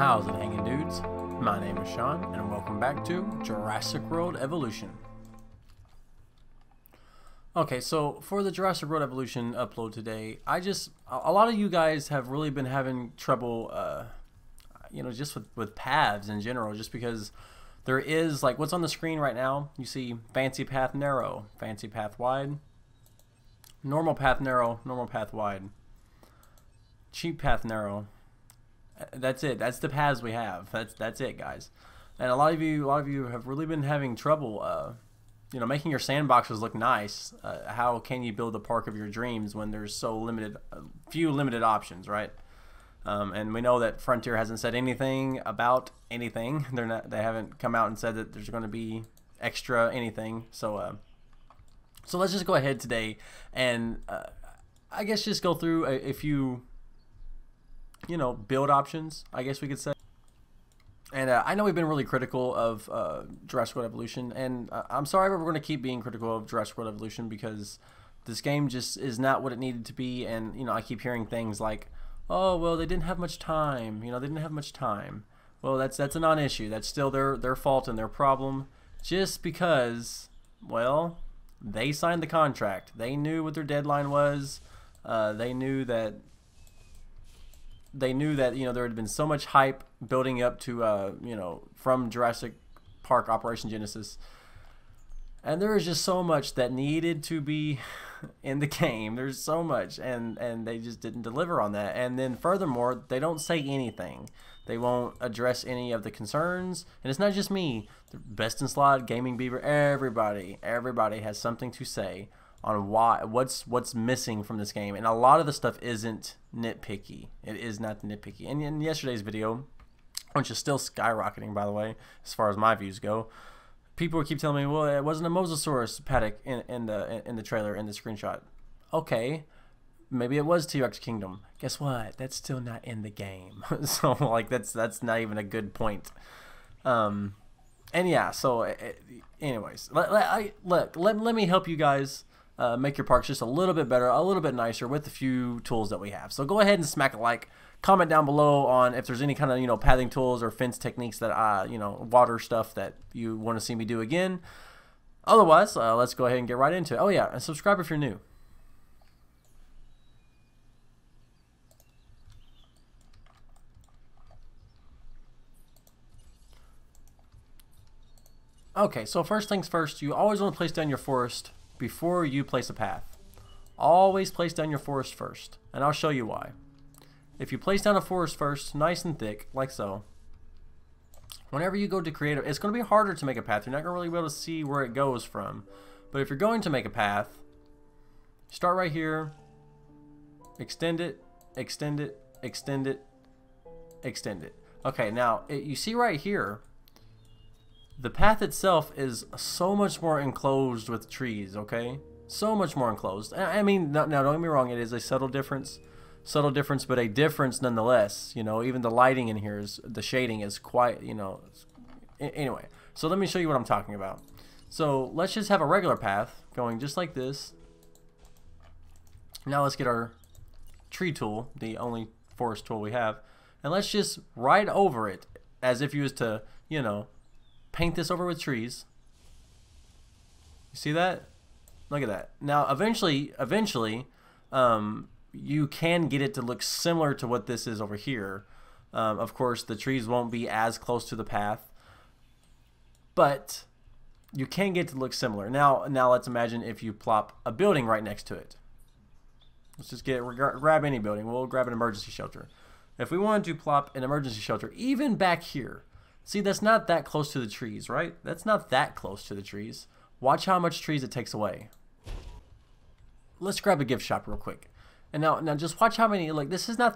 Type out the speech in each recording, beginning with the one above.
How's it hanging, dudes? My name is Sean, and welcome back to Jurassic World Evolution. Okay, so for the Jurassic World Evolution upload today, a lot of you guys have really been having trouble, just with paths in general, just because there is, like, what's on the screen right now, you see fancy path narrow, fancy path wide, normal path narrow, normal path wide, cheap path narrow. That's it. That's the paths we have. That's it, guys. And a lot of you have really been having trouble, making your sandboxes look nice. How can you build the park of your dreams when there's so few limited options, right? And we know that Frontier hasn't said anything about anything. They haven't come out and said that there's going to be extra anything. So let's just go ahead today and I guess just go through a few build options, I guess we could say. And I know we've been really critical of Jurassic World Evolution, and I'm sorry, but we're going to keep being critical of Jurassic World Evolution because this game just is not what it needed to be. And I keep hearing things like, oh, well, they didn't have much time. They didn't have much time. Well, that's a non-issue. That's still their fault and their problem, just because, well, they signed the contract. They knew what their deadline was. They knew that there had been so much hype building up to from Jurassic Park Operation Genesis, and there was just so much that needed to be in the game. There's so much, and they just didn't deliver on that. And then furthermore, they don't say anything. They won't address any of the concerns, and it's not just me. The Best in Slot, Gaming Beaver, everybody has something to say on what's missing from this game. And a lot of the stuff isn't nitpicky. It is not nitpicky. And in yesterday's video, which is still skyrocketing, by the way, as far as my views go, people keep telling me, well, it wasn't a Mosasaurus paddock in the trailer, in the screenshot. Okay, maybe it was T-Rex Kingdom. Guess what? That's still not in the game. So like that's not even a good point. And yeah, so anyways, let me help you guys make your parks just a little bit better, a little bit nicer with the few tools that we have. So go ahead and smack a like, comment down below on if there's any kind of pathing tools or fence techniques that water stuff that you want to see me do again. Otherwise, let's go ahead and get right into it. Oh yeah, and subscribe if you're new. Okay, so first things first, you always want to place down your forest before you place a path. Always place down your forest first, and I'll show you why. If you place down a forest first, nice and thick, like so, whenever you go to create it, it's going to be harder to make a path. You're not going to really be able to see where it goes from. But if you're going to make a path, start right here, extend it, extend it, extend it, extend it. Okay, now you see right here, the path itself is so much more enclosed with trees, okay? So much more enclosed. I mean, now don't get me wrong, it is a subtle difference, but a difference nonetheless. Even the lighting in here, the shading is quite, anyway. So let me show you what I'm talking about. So let's just have a regular path going just like this. Now let's get our tree tool, the only forest tool we have, and let's just ride over it as if you was to, paint this over with trees. You see that? Look at that. Now eventually you can get it to look similar to what this is over here. Of course the trees won't be as close to the path, but you can get it to look similar. Now let's imagine if you plop a building right next to it. Let's just grab any building. We'll grab an emergency shelter. If we wanted to plop an emergency shelter even back here, see, that's not that close to the trees, right? That's not that close to the trees. Watch how much trees it takes away. Let's grab a gift shop real quick. And now just watch how many, like, this is not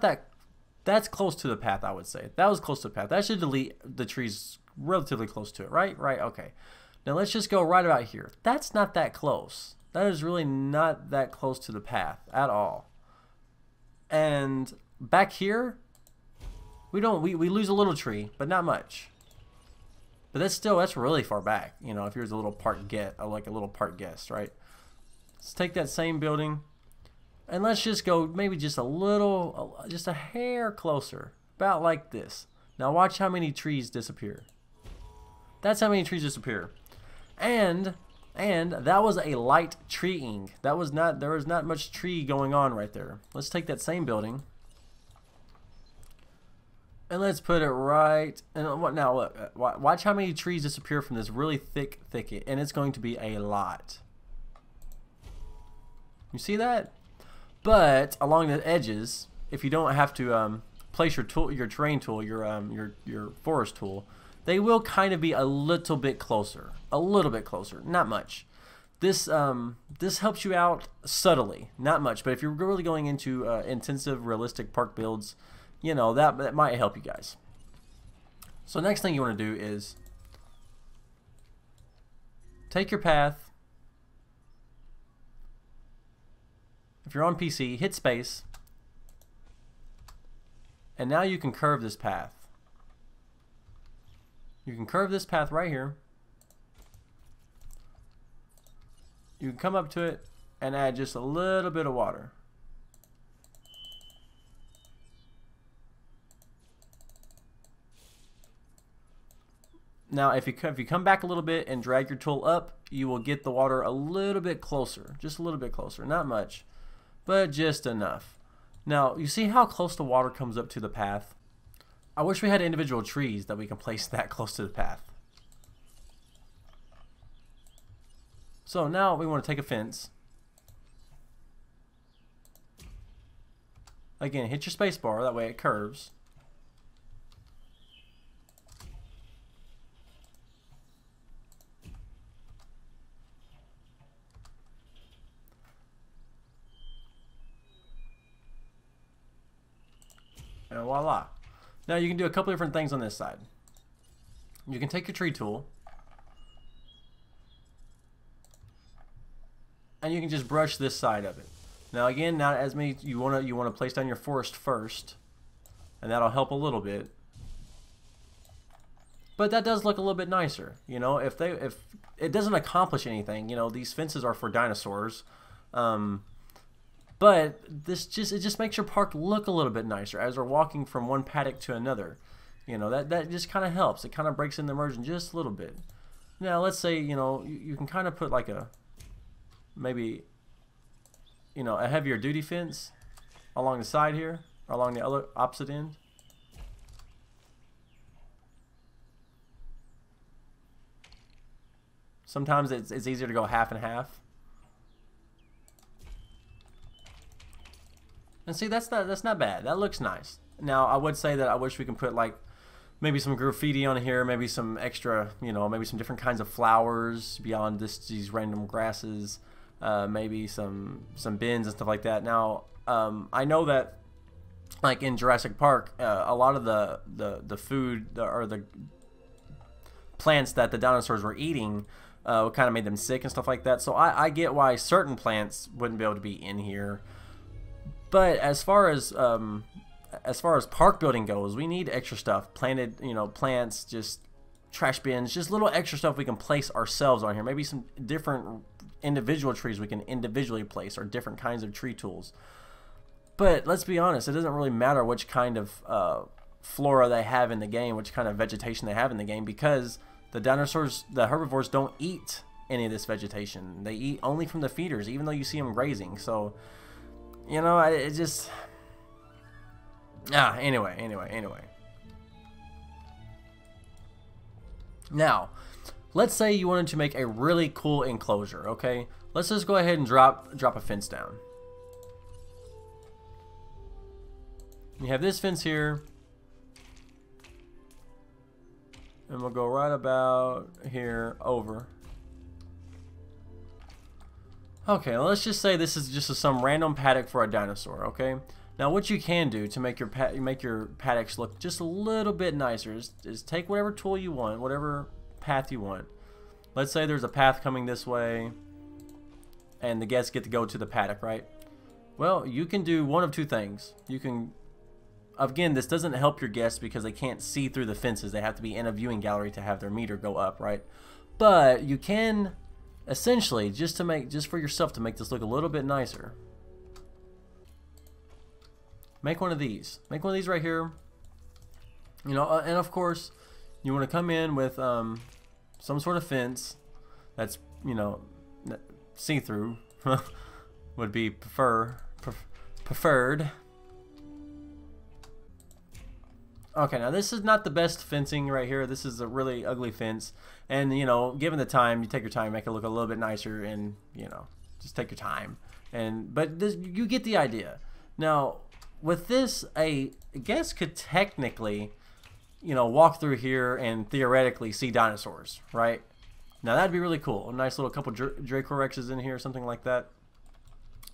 that's close to the path, I would say. That was close to the path. That should delete the trees relatively close to it, right? Right, okay. Now let's just go right about here. That's not that close. That is really not that close to the path at all. And back here, we lose a little tree, but not much. But that's really far back. If you're a little park guest, right? Let's take that same building, and let's just go maybe just a little, just a hair closer, about like this. Now watch how many trees disappear. That's how many trees disappear. And that was a light treeing. There was not much tree going on right there. Let's take that same building and let's put it right. And what now? Look, watch how many trees disappear from this really thick thicket, and it's going to be a lot. You see that? But along the edges, if you don't have to place your terrain tool, your forest tool, they will kind of be a little bit closer, not much. This helps you out subtly, not much. But if you're really going into intensive, realistic park builds, you know that might help you guys. So next thing you want to do is take your path. If you're on PC, hit space, and now you can curve this path. You can curve this path right here. You can come up to it and add just a little bit of water. Now if you come back a little bit and drag your tool up, you will get the water a little bit closer, just a little bit closer, not much, but just enough. Now you see how close the water comes up to the path? I wish we had individual trees that we can place that close to the path. So now we want to take a fence. Again, hit your space bar, that way it curves. And voila. Now you can do a couple different things on this side. You can take your tree tool and you can just brush this side of it. Now again, not as many. You want to place down your forest first, and that'll help a little bit. But that does look a little bit nicer. You know, if it doesn't accomplish anything, you know, these fences are for dinosaurs. But it just makes your park look a little bit nicer as we're walking from one paddock to another. You know, that just kind of helps. It kind of breaks in the immersion just a little bit. Now let's say, you know, you can kind of put like maybe, you know, a heavier duty fence along the side here, or along the other opposite end. Sometimes it's easier to go half and half. And see, that's not bad. That looks nice. Now, I would say that I wish we can put like maybe some graffiti on here, maybe some extra, you know, maybe some different kinds of flowers beyond these random grasses, maybe some bins and stuff like that. Now, I know that like in Jurassic Park, a lot of the food or the plants that the dinosaurs were eating kind of made them sick and stuff like that. So I get why certain plants wouldn't be able to be in here. But as far as park building goes, we need extra stuff. Planted, you know, plants, just trash bins, just little extra stuff we can place ourselves on here. Maybe some different individual trees we can individually place, or different kinds of tree tools. But let's be honest, it doesn't really matter which kind of flora they have in the game, which kind of vegetation they have in the game, because the dinosaurs, the herbivores, don't eat any of this vegetation. They eat only from the feeders, even though you see them grazing. So, you know, it just... Anyway. Now, let's say you wanted to make a really cool enclosure, okay? Let's just go ahead and drop a fence down. You have this fence here. And we'll go right about here over. Okay, let's just say this is just some random paddock for a dinosaur, okay? Now what you can do to make your paddocks look just a little bit nicer is take whatever tool you want, whatever path you want. Let's say there's a path coming this way and the guests get to go to the paddock, right? Well, you can do one of two things. You can, again, this doesn't help your guests because they can't see through the fences. They have to be in a viewing gallery to have their meter go up, right? But you can essentially, just for yourself, to make this look a little bit nicer, make one of these. Make one of these right here. You know, and of course, you want to come in with some sort of fence that's, you know, see-through would be preferred. Okay, now this is not the best fencing right here. This is a really ugly fence, and you know, given the time, you take your time, make it look a little bit nicer, and you know, just take your time. But this, you get the idea. Now, with this, a guest could technically, you know, walk through here and theoretically see dinosaurs, right? Now that'd be really cool. A nice little couple Dracorexes in here, something like that.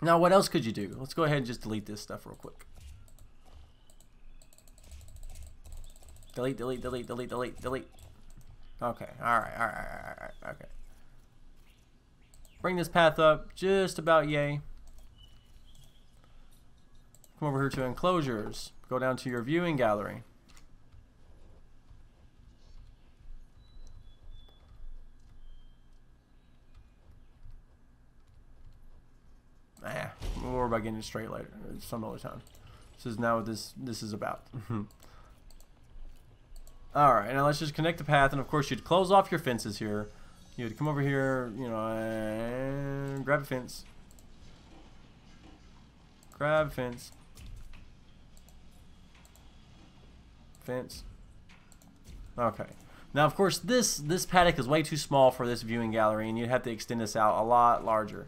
Now, what else could you do? Let's go ahead and just delete this stuff real quick. Delete, delete, delete, delete, delete, delete. Okay, alright, okay. Bring this path up just about yay. Come over here to enclosures. Go down to your viewing gallery. We'll worry about getting it straight later, some other time. This is now what this is about. Alright, now let's just connect the path, and of course you'd close off your fences here. You'd come over here, you know, and grab a fence. Grab a fence. Fence. Okay. Now, of course, this paddock is way too small for this viewing gallery, and you'd have to extend this out a lot larger.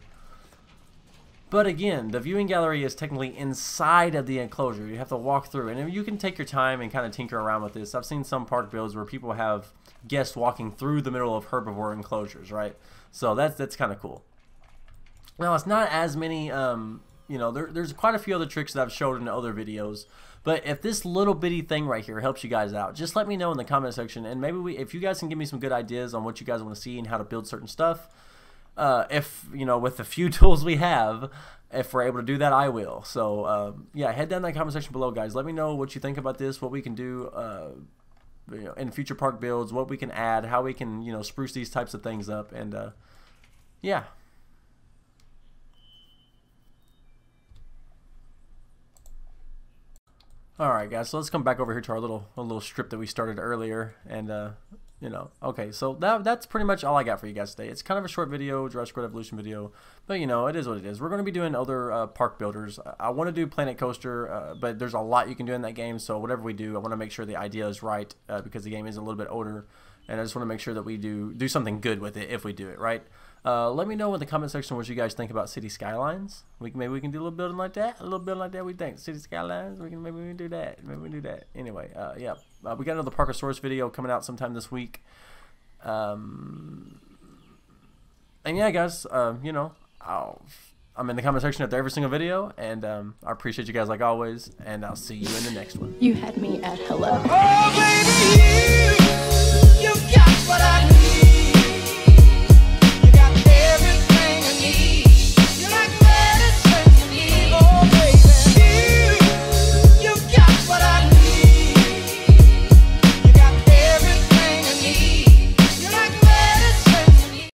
But again, the viewing gallery is technically inside of the enclosure. You have to walk through, and you can take your time and kind of tinker around with this. I've seen some park builds where people have guests walking through the middle of herbivore enclosures, right? So that's kind of cool. Now, it's not as many, you know, there's quite a few other tricks that I've showed in other videos. But if this little bitty thing right here helps you guys out, just let me know in the comment section, and maybe if you guys can give me some good ideas on what you guys want to see and how to build certain stuff. If, you know, with the few tools we have, if we're able to do that, I will. So, yeah, head down in the comment section below, guys. Let me know what you think about this, what we can do you know, in future park builds, what we can add, how we can, you know, spruce these types of things up, and, yeah. Alright, guys, so let's come back over here to our little strip that we started earlier, and, you know, okay, so that's pretty much all I got for you guys today. It's kind of a short video, Jurassic World Evolution video, but you know, it is what it is. We're going to be doing other park builders. I want to do Planet Coaster, but there's a lot you can do in that game, so whatever we do, I want to make sure the idea is right, because the game is a little bit older, and I just want to make sure that we do something good with it if we do it, right? Let me know in the comment section what you guys think about city skylines. Maybe we can do a little building like that. A little building like that. We think city skylines. Maybe we can do that. Maybe we can do that. Anyway, yeah. We got another Parkosaurus video coming out sometime this week. And yeah, guys. You know, I'm in the comment section after every single video, and I appreciate you guys like always. And I'll see you in the next one. You had me at hello.